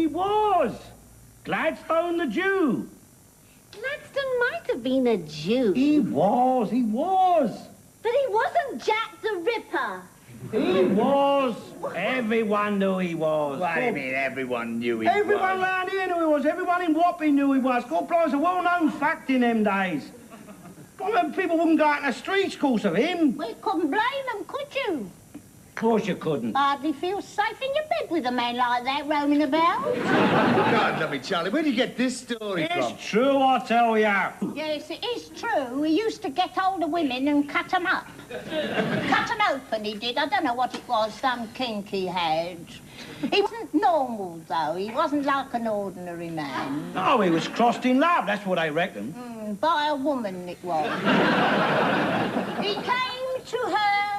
He was. Gladstone the Jew. Gladstone might have been a Jew. He was. But he wasn't Jack the Ripper. He was. Everyone knew he was. What do you mean everyone knew he was? Everyone round here knew he was. Everyone in Wapping knew he was. God bless, a well-known fact in them days. I mean, people wouldn't go out in the streets, of course, of him. Well, you couldn't blame them, could you? Of course you couldn't. Hardly feel safe in your bed with a man like that roaming about. God love me, Charlie, where do you get this story from? It's true, I tell ya. Yes, it is true. He used to get hold of women and cut them up. Cut them open, he did. I don't know what it was, some kink he had. He wasn't normal, though. He wasn't like an ordinary man. No, he was crossed in love, that's what I reckon. By a woman, it was. He came to her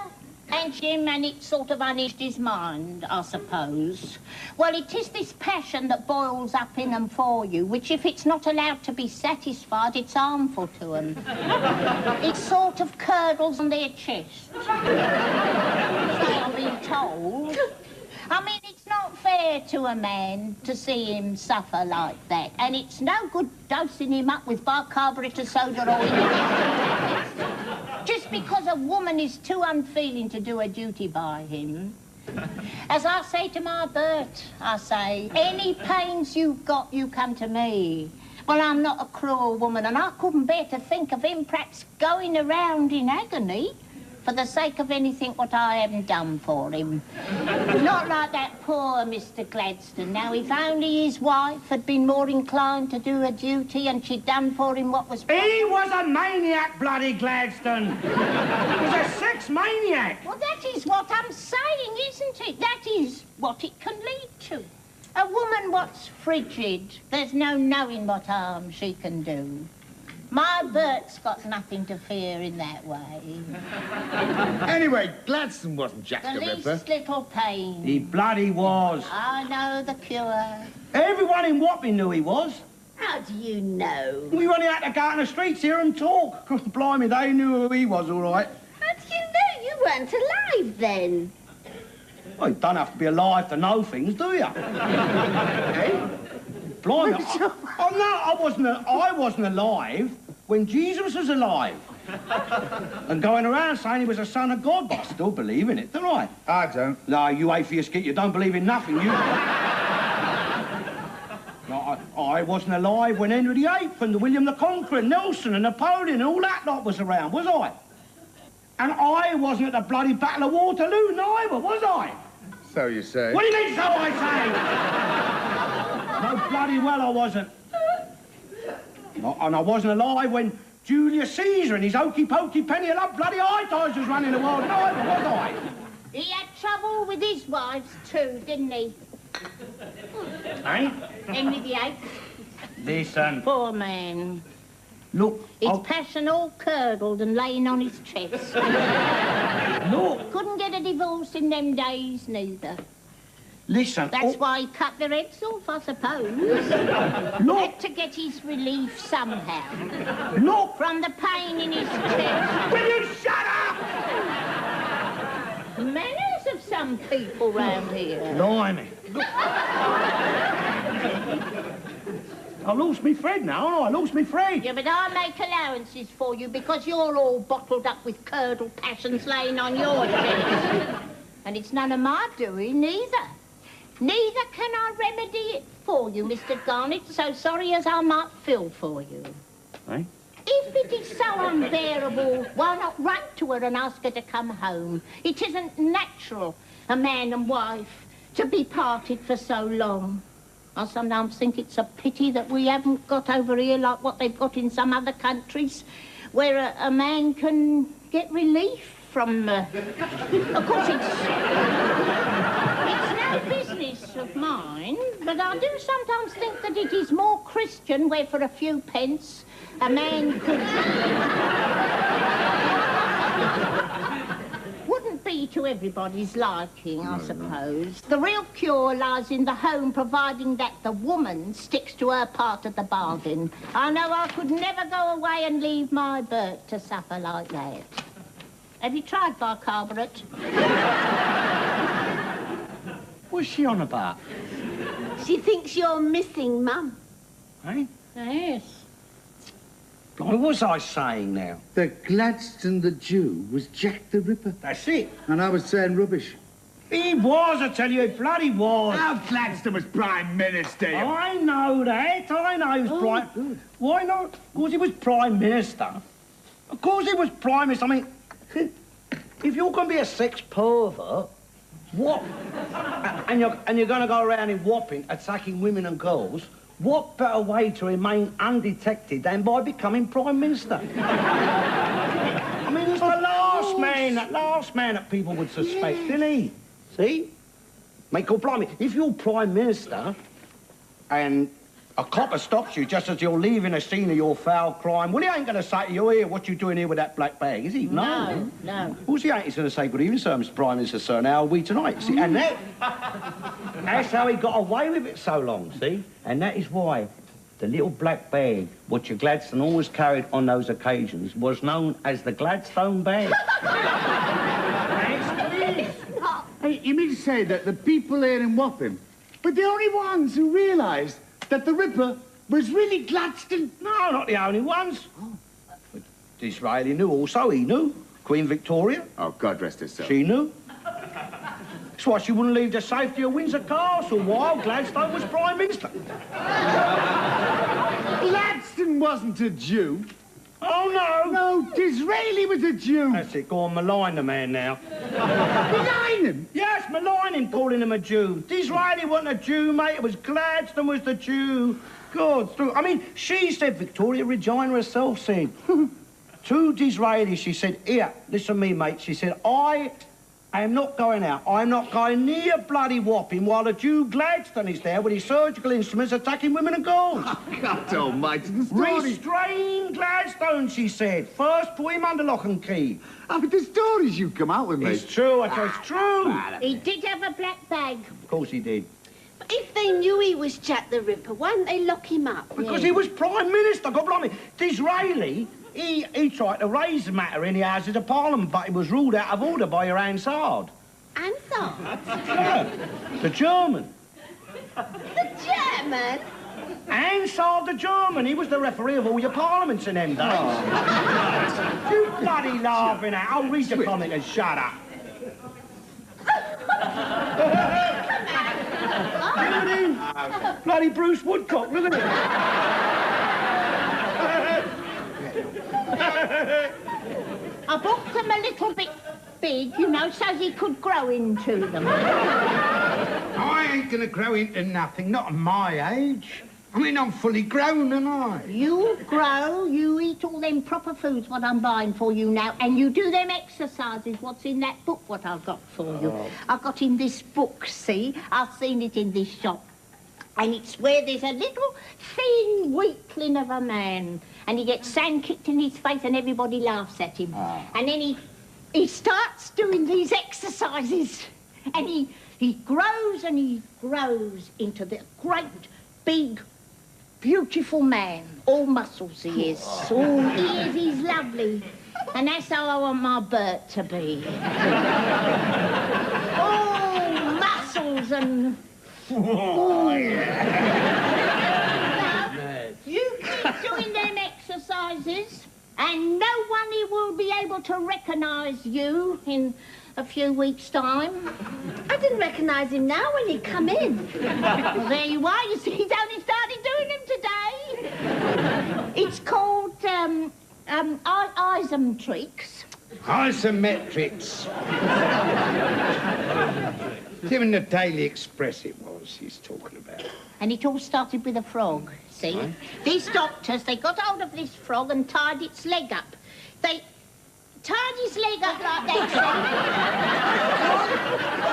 and him, and it sort of unhinged his mind, I suppose. Well, it is this passion that boils up in them for you, which if it's not allowed to be satisfied, it's harmful to them. It sort of curdles on their chest. So I've been told. I mean, it's not fair to a man to see him suffer like that, and it's no good dosing him up with bicarbonate of soda or just because a woman is too unfeeling to do her duty by him. As I say to my Bert, I say, any pains you've got, you come to me. Well, I'm not a cruel woman, and I couldn't bear to think of him perhaps going around in agony for the sake of anything what I haven't done for him. Not like that poor Mr. Gladstone. Now, if only his wife had been more inclined to do her duty and she'd done for him what was... He was a maniac, bloody Gladstone. He was a sex maniac. Well, that is what I'm saying, isn't it? That is what it can lead to. A woman what's frigid, there's no knowing what harm she can do. My Bert's got nothing to fear in that way. Anyway, Gladstone wasn't Jack the Ripper. The least little pain. He bloody was. I know the cure. Everyone in Wapping knew he was. How do you know? We only had to go out in the streets here and talk. Blimey, they knew who he was, all right. How do you know? You weren't alive then. Well, you don't have to be alive to know things, do you? Eh? Blimey, I wasn't alive when Jesus was alive. And going around saying he was the Son of God, but I still believe in it, don't I? I don't. No, you atheist git, you don't believe in nothing, you. No, I wasn't alive when Henry VIII and William the Conqueror, Nelson and Napoleon and all that lot was around, was I? And I wasn't at the bloody Battle of Waterloo, neither, was I? So you say. What do you mean, so I say? No, bloody well I wasn't. No, and I wasn't alive when Julius Caesar and his hokey-pokey penny-a-love bloody high-tides was running the world, neither, was I? He had trouble with his wives too, didn't he? Eh? Henry VIII. Listen. Poor man. Look. His passion all curdled and laying on his chest. Look. Couldn't get a divorce in them days, neither. Listen. That's why he cut their heads off, I suppose. Look. Had to get his relief somehow. Look. From the pain in his chest. Will you shut up? Manners of some people round here. Blimey. I lost me thread now, haven't I? I lost me thread. Yeah, but I make allowances for you because you're all bottled up with curdled passions laying on your chest. And it's none of my doing, neither. Neither can I remedy it for you, Mr. Garnett, so sorry as I might feel for you. Eh? If it is so unbearable, why not write to her and ask her to come home? It isn't natural, a man and wife, to be parted for so long. I sometimes think it's a pity that we haven't got over here like what they've got in some other countries, where a man can get relief from... Of course, it's no business of mine, but I do sometimes think that it is more Christian where for a few pence a man could... Wouldn't be to everybody's liking, I suppose. The real cure lies in the home, providing that the woman sticks to her part of the bargain. I know I could never go away and leave my Bert to suffer like that. Have you tried bicarbonate? What's she on about? She thinks you're missing, Mum. Eh? Yes. What was I saying now? That Gladstone the Jew was Jack the Ripper. That's it. And I was saying rubbish. He was, I tell you, he bloody was. How Gladstone was Prime Minister? I know that. I know he was Prime... Good. Why not? Of course he was Prime Minister. Of course he was Prime Minister. I mean, if you're going to be a sex pervert, what? And you're going to go around in Wapping attacking women and girls, what better way to remain undetected than by becoming Prime Minister? I mean, he's the last man that people would suspect, isn't he? See? Mate, God blimey, if you're Prime Minister and a copper stops you just as you're leaving a scene of your foul crime, well, he ain't going to say to you, here, what you doing here with that black bag, is he? No. Who's he ain't? He's going to say, good evening, sir, Mr. Prime Minister, sir, now are we tonight? See, and that's how he got away with it so long, see? And that is why the little black bag, which your Gladstone always carried on those occasions, was known as the Gladstone bag. Hey, you mean to say that the people here in Wapping were the only ones who realised that the Ripper was really Gladstone? No, not the only ones. But Disraeli knew also, he knew. Queen Victoria, Oh, God rest her soul. she knew. That's why she wouldn't leave the safety of Windsor Castle while Gladstone was Prime Minister. Gladstone wasn't a Jew. Oh, no. No, Disraeli was a Jew. That's it, go on, malign the man now. Malign him. Yes, malign him, calling him a Jew. Disraeli wasn't a Jew, mate. It was Gladstone was the Jew. God, through. I mean, she said, Victoria Regina herself said, to Disraeli, she said, here, listen to me, mate. She said, I am not going out. I'm not going near bloody Wapping while the Jew Gladstone is there with his surgical instruments attacking women and girls. Oh, God almighty, the story. Restrain Gladstone, she said. First, put him under lock and key. Oh, but the stories you come out with, mate. It's true, it's true. He did have a black bag. Of course he did. But if they knew he was Jack the Ripper, why didn't they lock him up? Because he was Prime Minister, God blimey. Disraeli, he tried to raise the matter in the Houses of Parliament, but he was ruled out of order by your Hansard. Hansard? Yeah, the German. The German? Hansard the German, he was the referee of all your parliaments in them days. You bloody laughing at. I'll read the comic and shut up. Look at him. Bloody Bruce Woodcock, look at him. I bought them a little bit big, you know, so he could grow into them. I ain't gonna grow into nothing, not at my age. I mean, I'm fully grown, and I. You grow, you eat all them proper foods what I'm buying for you now, and you do them exercises what's in that book what I've got for you. I've got in this book, see? I've seen it in this shop. And it's where there's a little thin weakling of a man, and he gets sand kicked in his face and everybody laughs at him. And then he starts doing these exercises, and he grows and he grows into the great, big, beautiful man. All muscles he is. All he is, he's lovely. And that's how I want my Bert to be. All muscles and... Oh, yeah. Now, you keep doing them exercises, and no one will be able to recognise you in a few weeks' time. I didn't recognise him now when he come in. Well, there you are. You see, he's only started doing them today. It's called isometrics. Isometrics. Even the Daily Express it was he's talking about. And it all started with a frog, see? Right. These doctors, they got hold of this frog and tied its leg up. They tied his leg up like that,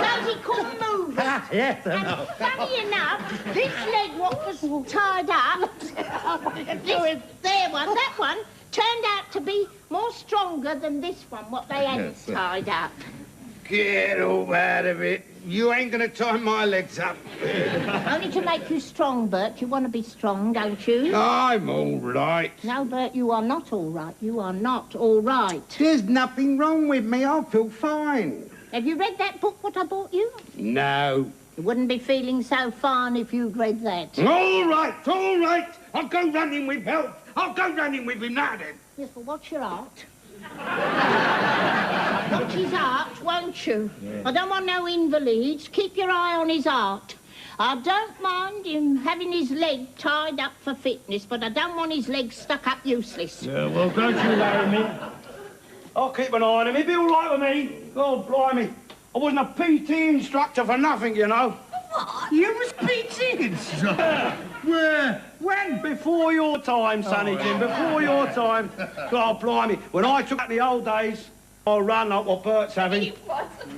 so he couldn't move it. Yes, I know. And funny enough, this leg what was tied up, that one, turned out to be more stronger than this one, what they hadn't tied up. Get all out of it. You ain't gonna tie my legs up. Only to make you strong, Bert. You want to be strong, don't you? I'm all right. No, Bert, you are not all right. You are not all right. There's nothing wrong with me. I feel fine. Have you read that book, what I bought you? No. You wouldn't be feeling so fine if you'd read that. All right, all right. I'll go running with help. I'll go running with him now, then. Yes, well, watch your heart. Watch his heart, won't you? Yeah. I don't want no invalids. Keep your eye on his heart. I don't mind him having his leg tied up for fitness, but I don't want his legs stuck up useless. Yeah, well, don't you worry me. I'll keep an eye on him. He'll be all right with me. God, blimey. I wasn't a PT instructor for nothing, you know. What? You was PT instructor? Where? When? Before your time, Sonny Jim, before your time. God, blimey. When I took out the old days, I ran like what Bert's having. He wasn't.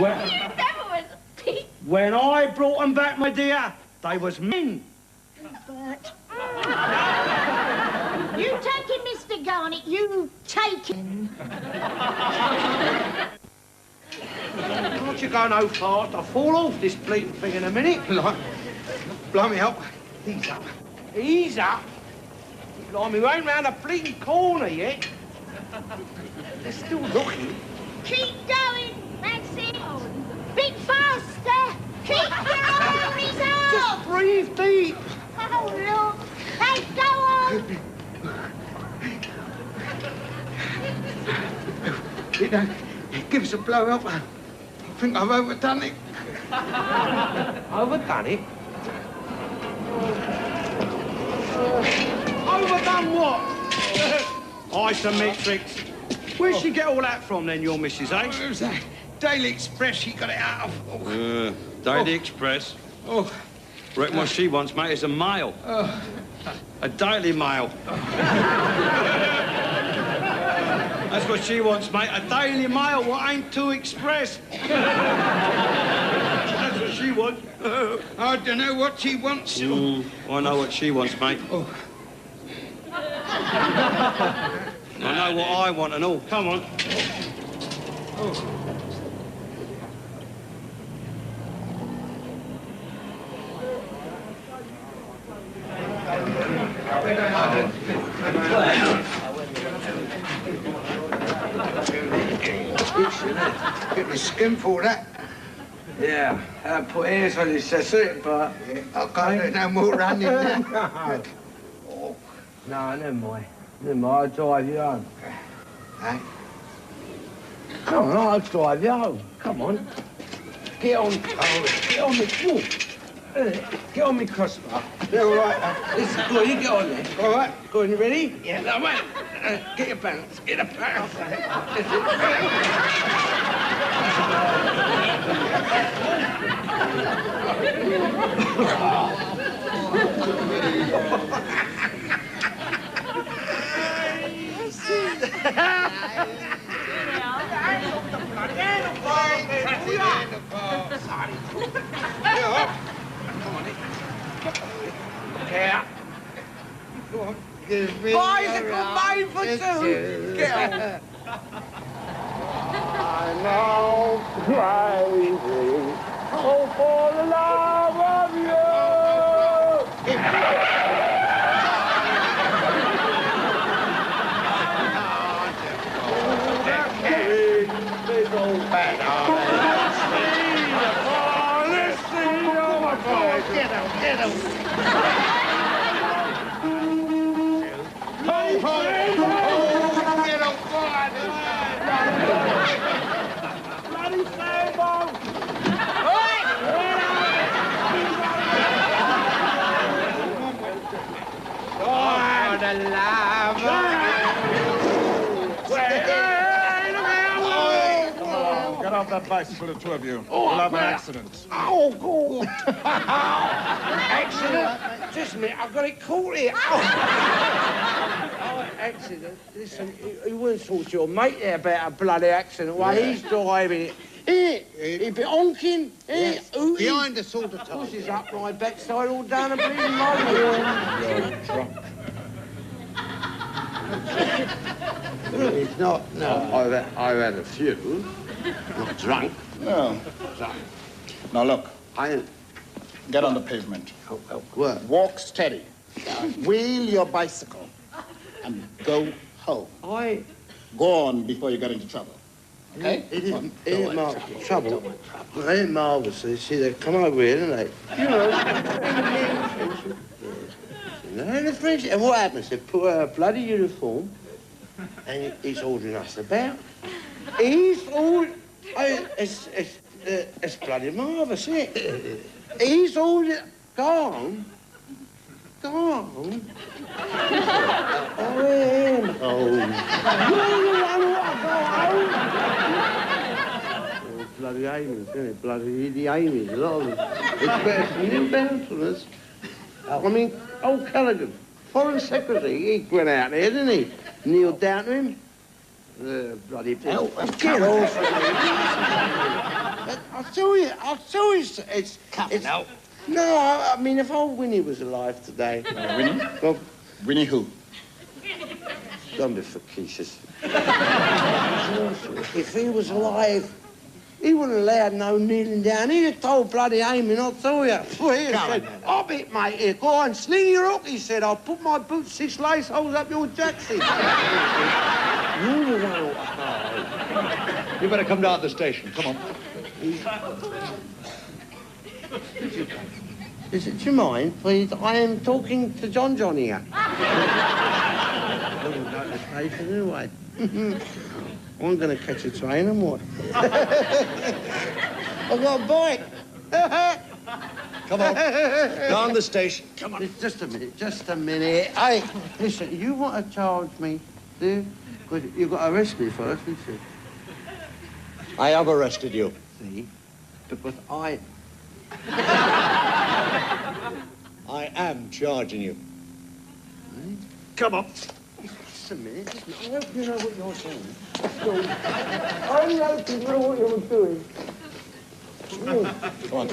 When, You never was a pig. when I brought them back, my dear, they was men. Bert. You take him, Mr. Garnett. You take him. Can't you go no fast? I'll fall off this bleeding thing in a minute. Blimey, help. He's up. Ease up. Blimey, we ain't round a bleeding corner yet. They're still looking. Keep going. That's it. Bit faster. Keep your eye on his arm. Just breathe deep. Oh, look. Hey, go on. Give us a blow, help. I think I've overdone it. Overdone it? Overdone what? Isometrics. Where'd she get all that from then, your missus, eh? It was a Daily Express she got it out of. Daily Express. Oh. Reckon what she wants, mate, is a mail. A Daily Mail. That's what she wants, mate. A Daily Mail, what ain't too express. That's what she wants. I don't know what she wants. I know what she wants, mate. Oh. I know what I want and all. Come on. Oh. Get my skin for that. Yeah, put ears on his chest, but... Yeah, I can't do no more running now. Oh. No, never mind. Never mind, I'll drive you home. Hey? Come on, I'll drive you home. Come on. Get on. Get on me. Get on me crossbar. Yeah, all right. Listen, go on, you get on there. All right. Go on, you ready? Yeah, no, wait. Get your balance. Get a balance. Yeah. Go on. Bicycle made for two. Get on. I'm now crazy. Oh, for the love of you. Get him, get him. Get off that bicycle, the two of you. We'll have an accident. Oh, God. Accident? Just a minute, I've got it caught here. Oh, accident? Listen, you wouldn't talk to your mate there about a bloody accident while he's driving it. He'd be honking, hooting. Behind us all the time. Pushes up my backside all down a bleeding road. You're drunk. It's not, no. I've had a few. Not drunk. No. Drunk. Now, look. I... Get on the pavement. What? Walk steady. Wheel your bicycle and go home. I... Go on before you get into trouble. It isn't Mark. Trouble. It ain't marvellous. See, they come over here, don't they? You know. And the French. And what happens? They put a bloody uniform, and he's ordering us about. He's all. It's bloody marvellous, isn't it? He's all. Go on. Go on. I am home. Oh, bloody Amy's, isn't it? Bloody the Amy's, a lot of them. It's better than Neil Benton's. I mean, old Callaghan, Foreign Secretary, he went out there, didn't he? Kneeled down to him. Bloody hell. Get off. I'll tell you, it's... Come out. No, I mean, if old Winnie was alive today... Winnie? Well, Winnie who? don't be facetious. If he was alive, he wouldn't have allowed no kneeling down. He'd have told bloody Amy not to, you. Well, he'd have said, "I'll it, mate, here. Go on, sling your hook," he said. "I'll put my boots 6 lace holes up your jacksie." You're the one who... You better come down to the station. Come on. Is it, do you mind, please? I am talking to John here. I'm going to the station anyway. I'm going to catch a train and what? I've got a bike. Come on. Down the station. Come on. Just a minute. Hey, listen, you want to charge me, do you? Because you've got to arrest me first, haven't you? I have arrested you. See? Because I am charging you. Right? Come on. Just a minute. I hope you know what you're doing. I hope you know what you're doing. Come on.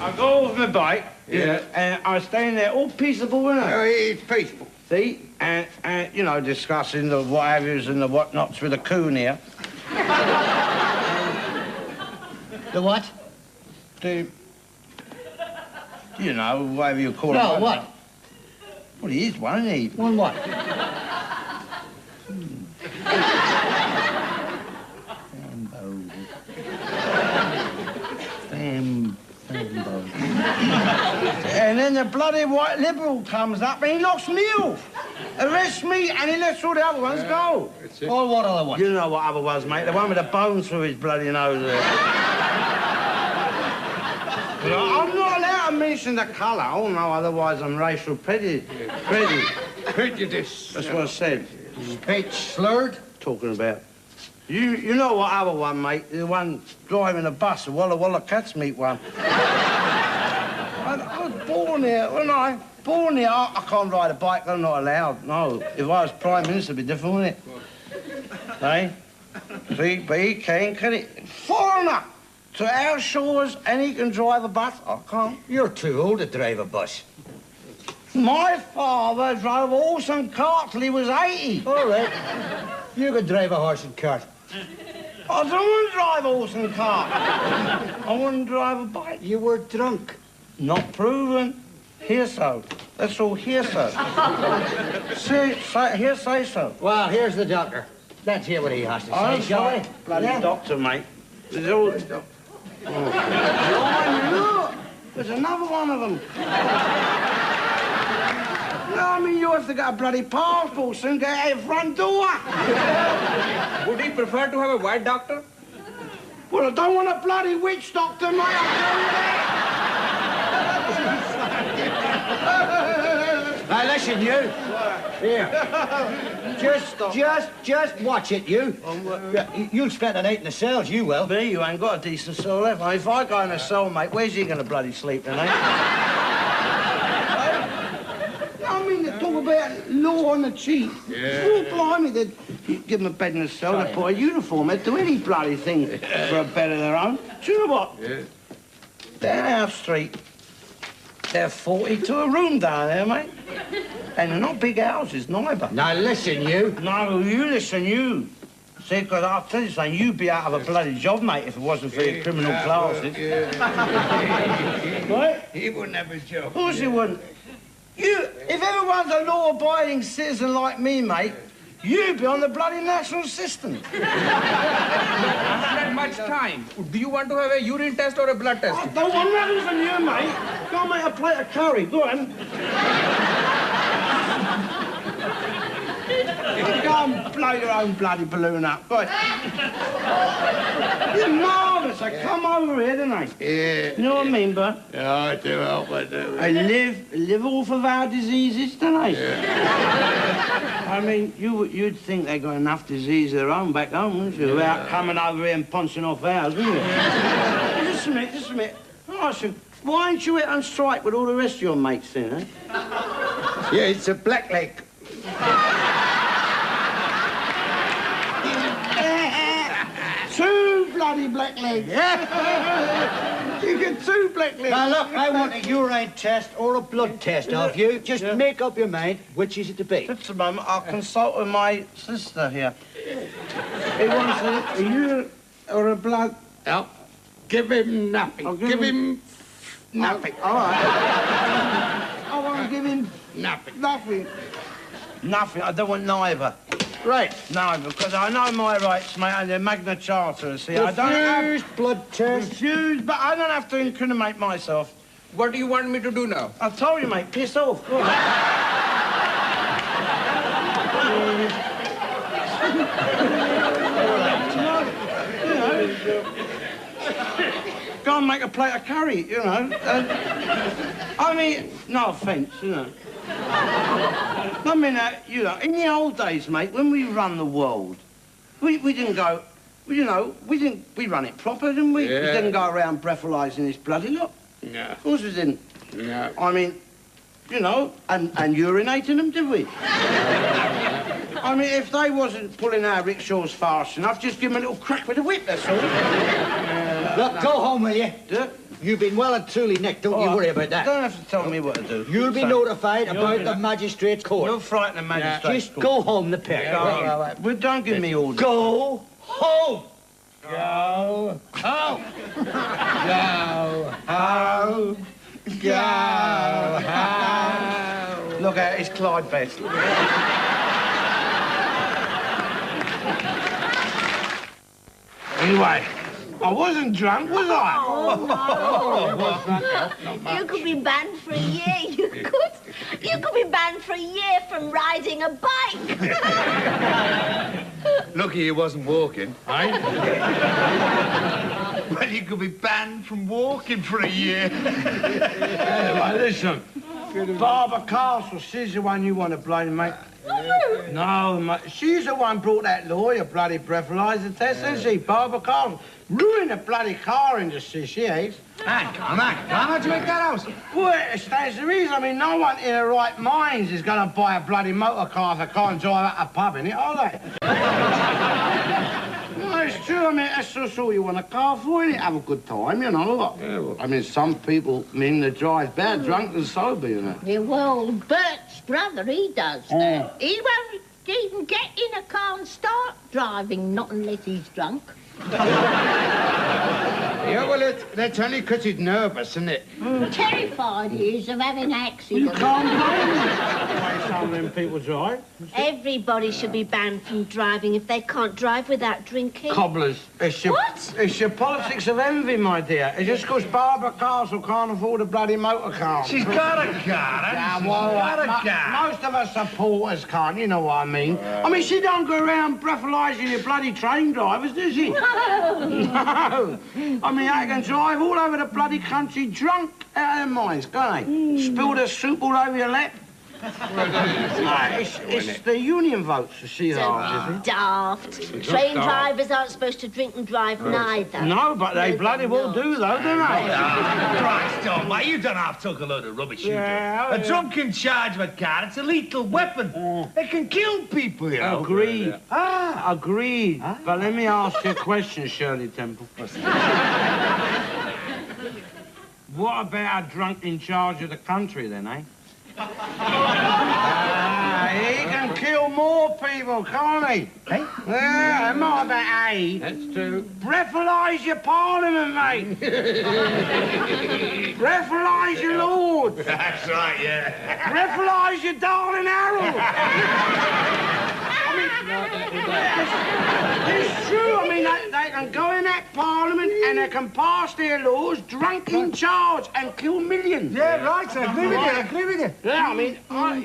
I go off my bike, and I stay in there all peaceable, you know. Oh, it's peaceful. See? And you know, discussing the what-have-yous and the what-nots with the coon here. The what? You know, whatever you call it. No, what? Well, he is one, isn't he? One what? And then the bloody white liberal comes up and he knocks me off. Arrests me and he lets all the other ones go. Or what other one? You know what other ones, mate? The one with the bones through his bloody nose there. I'm not allowed to mention the colour. Oh, no, otherwise I'm racial prejudice. Prejudice. That's what I said. Speech slurred? Talking about. You know what other one, mate? The one driving a bus, the Walla Walla Cats meet one. I was born here, wasn't I? Born here. I can't ride a bike, I'm not allowed. No. If I was Prime Minister, it'd be different, wouldn't it? Hey? See, but he can he? Foreigner to our shores and he can drive a bus. I can't. You're too old to drive a bus. My father drove horse and cart till he was 80. All right. You could drive a horse and cart. I don't want to drive a horse and cart. I want to drive a bike. You were drunk. Not proven. Hearsay. That's all hearsay. Hearsay so. Well, here's the doctor. Let's hear what he has to say, shall we? Bloody doctor, mate. There's all... Oh, look! There's another one of them. No, I mean, you have to get a bloody passport soon, get out your front door. Would he prefer to have a white doctor? Well, I don't want a bloody witch doctor, mate, I'll tell you that. Now, listen, you. Here. Just watch it, you. You'll spend the night in the cells, you will. Me, you ain't got a decent soul left. If I go in a cell, mate, where's he gonna bloody sleep tonight? I mean, they talk about law on the cheap. Yeah. Oh, blimey, they'd give him a bed in a cell, they'd put a uniform, they'd do any bloody thing for a bed of their own. Do you know what? Yeah. Down our street, they're 40 to a room down there, mate. And they're not big houses, neither. Now, listen, you. No, you listen, you. See, because I'll tell you something, you'd be out of a bloody job, mate, if it wasn't for your criminal classes. Right? He wouldn't have a job. Of course he wouldn't. If everyone's a law-abiding citizen like me, mate, you'd be on the bloody national system. Not that much time. Do you want to have a urine test or a blood test? I don't want nothing from you, mate. Go and make a plate of curry. Go on. Go and blow your own bloody balloon up. Go on. You're marvellous. They come over here, don't they? Yeah. You know what I mean, Bert? Yeah, I do hope I do. They live off of our diseases, don't they? Yeah. I mean, you'd think they got enough disease of their own back home, wouldn't you? Without coming over here and punching off ours, wouldn't you? Just a minute. I said, why aren't you out on strike with all the rest of your mates then, eh? Yeah, it's a blackleg. Two bloody blacklegs. You get two blacklegs. Now, look, I want a urine test or a blood test of you. Just make up your mind, which is it to be? Just a moment, I'll consult with my sister here. He wants a urine or a blood. Oh, give him nothing. Give him nothing. All right. I want to give him Nothing. Nothing. I don't want neither. Right. No, because I know my rights, mate, and they're Magna Charta, see. I don't Refused blood test. refuse, but I don't have to incriminate myself. What do you want me to do now? I told you, mate, piss off. Go on. Go and make a plate of curry, you know. I mean, no offence, you know. I mean, you know, in the old days, mate, when we run the world, we didn't go, you know, we run it proper, didn't we? Yeah. We didn't go around breathalyzing this bloody lot. No. Of course we didn't. No. I mean, you know, and urinating them, did we? I mean, if they wasn't pulling our rickshaws fast enough, just give them a little crack with a whip, that's all. Look, go home, will you? Yeah. You've been well and truly nicked, don't you worry about You that. don't have to tell me what to do. You'll be notified about the magistrate's court. You're frightening magistrates. Just go home, the pair. Well, don't give me orders. Go home. Go home. Go home. Look out, it's Clyde Best. Anyway, I wasn't drunk, was I? You could be banned for a year. You could be banned for a year from riding a bike. Lucky he wasn't walking, eh? Well, you could be banned from walking for a year. Anyway, listen. Barbara Castle, she's the one you want to blame, mate. No, mate. She's the one brought that law, your bloody breathalyzer test, isn't she? Barbara Castle. Ruined the bloody car industry, she is. Hang on. How'd you make that out? Well, it stands to reason. I mean, no one in their right minds is going to buy a bloody motor car if they can't drive out a pub in it, are they? No, it's true. I mean, that's just all you want a car for, innit? Have a good time, you know. Yeah, well, I mean, some people, they drive better drunk than sober, you know. Yeah, well, Bert's brother, he does that. He won't even get in a car and start driving, not unless he's drunk. Yeah, well, that's only because he's nervous, isn't it? Terrified he is of having You accidents. can't blame them. That's the way some of them people drive. Everybody should be banned from driving if they can't drive without drinking. Cobblers. It's your, What? It's your politics of envy, my dear. It's just because Barbara Castle can't afford a bloody motor car. She's got a car, hasn't she? She's got a car. Most of her supporters can't, you know what I mean. I mean, she don't go around breathalyzing your bloody train drivers, does she? No. I mean, they can drive all over the bloody country drunk out of their minds, can't they? Spill their soup all over your lap. It's the union votes for sweethearts, isn't it? Daft. Train drivers aren't supposed to drink and drive neither. No, but they bloody well do, though, don't they? Christ, oh, mate, you don't have to talk a load of rubbish, you do. A drunken charge with car, it's a lethal weapon. It can kill people, you know. Agreed. Agreed. But let me ask you a question, Shirley Temple. What about a drunk in charge of the country, then, eh? He can kill more people, can't he? Hey? Yeah, and not about A. That's true. Breathalyse your parliament, mate. Breathalyse your lords. That's right, yeah. Breathalyse your darling Harold. It's true. I mean, they can go in that parliament and they can pass their laws drunk in charge and kill millions. Yeah, right, sir. Agree with you. Yeah, I mean,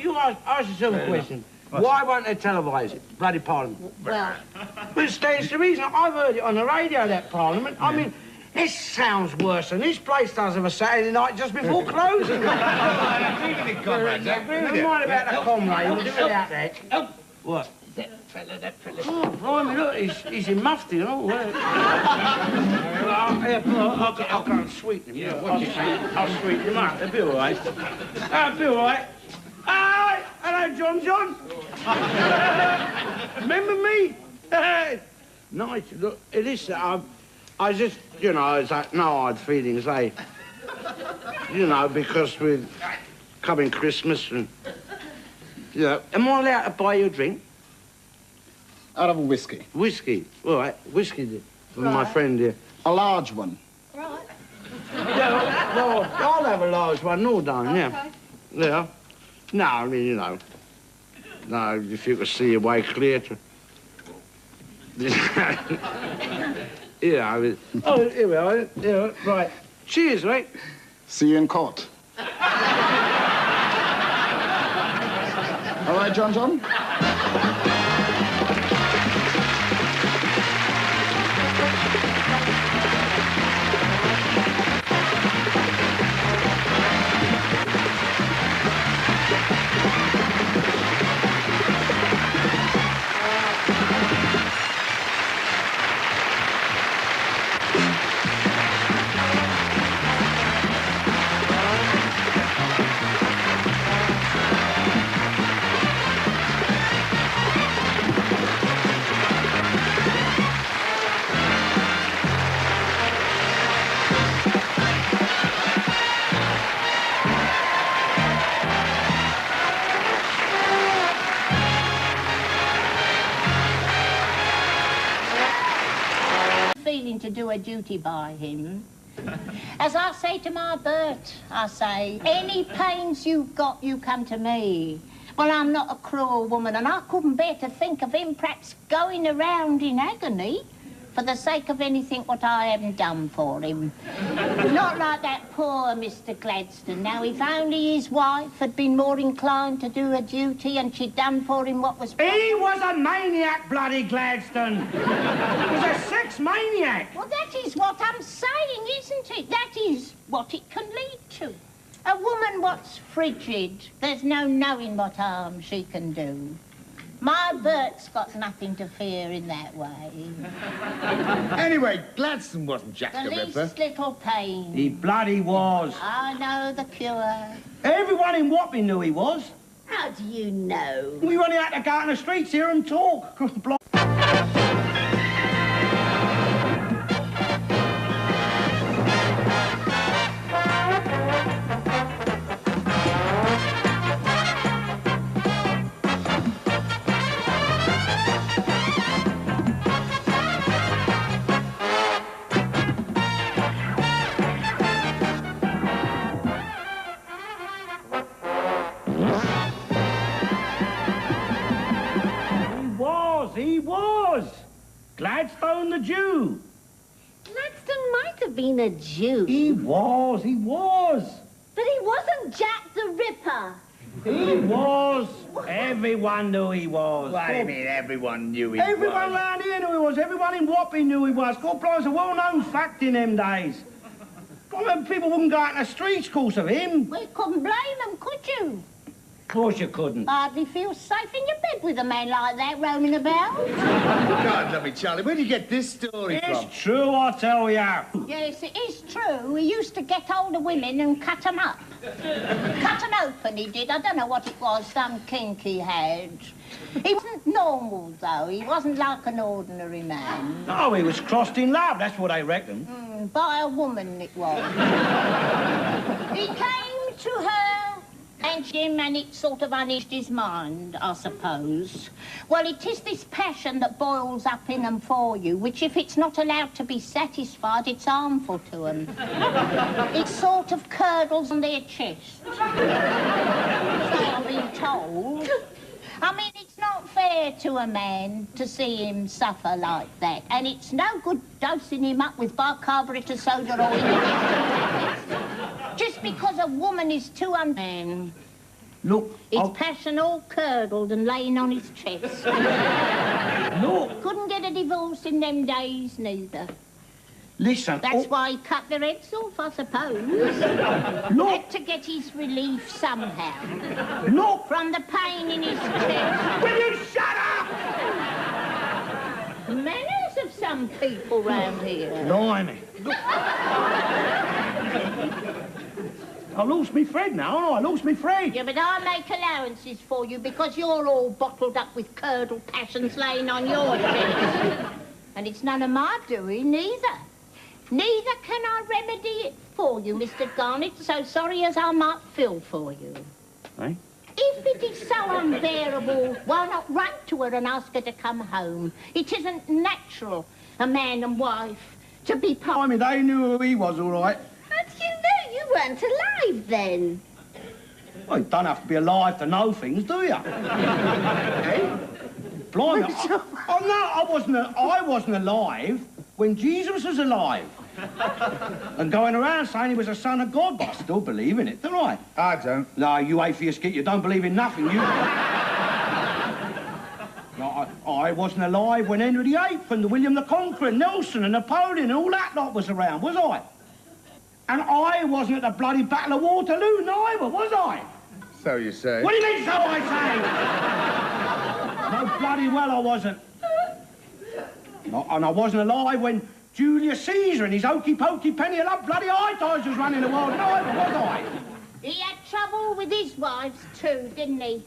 you ask yourself a question. Why won't they televise it? Bloody parliament. Well, But it's the reason I've heard it on the radio, that parliament. I mean, it sounds worse than this place does of a Saturday night just before closing. I agree with you, comrades. I agree with Never you. mind about the comrade. We'll do without that. What? That fella. Oh, blimey, look, he's in mufti and all. I'll go and sweeten him. Yeah, I'll sweeten him up. They'll be all right. They'll be all right. Hi, hello, John. Remember me? Nice. Look, it is. I just, it's like no hard feelings, eh? Because we're coming Christmas and, am I allowed to buy you a drink? I'll have a whiskey. Whiskey? All right, whiskey for my friend here. A large one. right. Yeah, well, I'll have a large one, no, darling, yeah. Yeah. No, I mean, no, if you could see your way clear to... Yeah, I mean... Oh, here we are, yeah, right. Cheers, mate. See you in court. All right, John? To do a duty by him. As I say to my Bert, I say, any pains you've got, you come to me. Well, I'm not a cruel woman, and I couldn't bear to think of him perhaps going around in agony for the sake of anything what I haven't done for him. Not like that poor Mr. Gladstone. Now, if only his wife had been more inclined to do her duty and she'd done for him what was... He was a maniac, bloody Gladstone. He was a sex maniac. Well, that is what I'm saying, isn't it? That is what it can lead to. A woman what's frigid, there's no knowing what harm she can do. My Bert's got nothing to fear in that way. Anyway, Gladstone wasn't Jack the The Ripper. least little pain. He bloody was. I know the cure. Everyone in Wapping knew he was. How do you know? We only had to go out in the streets here and talk. He was. Gladstone the Jew. Gladstone might have been a Jew. He was. But he wasn't Jack the Ripper. He was. Everyone knew he was. What do you mean everyone knew he Everyone was? round here knew he was. Everyone in Wapping knew he was. God, it's a well-known fact in them days. God, people wouldn't go out in the streets because of him. We couldn't blame them, could you? Of course you couldn't. Hardly feel safe in your bed with a man like that roaming about. God love me, Charlie. Where did you get this story from? It's true, I tell ya. Yes, it is true. He used to get hold of women and cut them up. Cut them open, he did. I don't know what it was, some kink he had. He wasn't normal, though. He wasn't like an ordinary man. No, he was crossed in love, that's what I reckon. By a woman, it was. He came to her And Jim, and it sort of unhinged his mind, I suppose. Well, it is this passion that boils up in them for you, which if it's not allowed to be satisfied, it's harmful to them. It sort of curdles on their chest. So I've been told. I mean, it's not fair to a man to see him suffer like that, and it's no good dosing him up with bicarbonate of soda or just because a woman is too unman. Look, His passion all curdled and laying on his chest. Look. Couldn't get a divorce in them days, neither. Listen. That's why he cut their heads off, I suppose. Look. Had to get his relief somehow. Look. From the pain in his chest. Will you shut up? Manners of some people round here. Blimey. I lost me thread now, haven't I? I lost me thread. Yeah, but I make allowances for you because you're all bottled up with curdled passions laying on your chest. And it's none of my doing, neither. Neither can I remedy it for you, Mr. Garnett, so sorry as I might feel for you. Eh? If it is so unbearable, why not write to her and ask her to come home? It isn't natural, a man and wife, to be part... I mean, they knew who he was, all right. How do you know? You weren't alive then. Well, you don't have to be alive to know things, do you? Eh? Blimey. Oh, no, I wasn't alive when Jesus was alive. And going around saying he was a son of God, but I still believe in it, don't I? I don't. No, you atheist git, you don't believe in nothing, you. No, I wasn't alive when Henry VIII and William the Conqueror, Nelson and Napoleon and all that lot was around, was I? And I wasn't at the bloody Battle of Waterloo, neither, was I? So you say. What do you mean, so I say? No, bloody well I wasn't. No, and I wasn't alive when Julius Caesar and his hokey-pokey penny of love bloody high tides was running the world, neither, was I? He had trouble with his wives too, didn't he?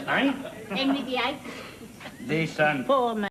Eh? Henry VIII. Listen. Poor man.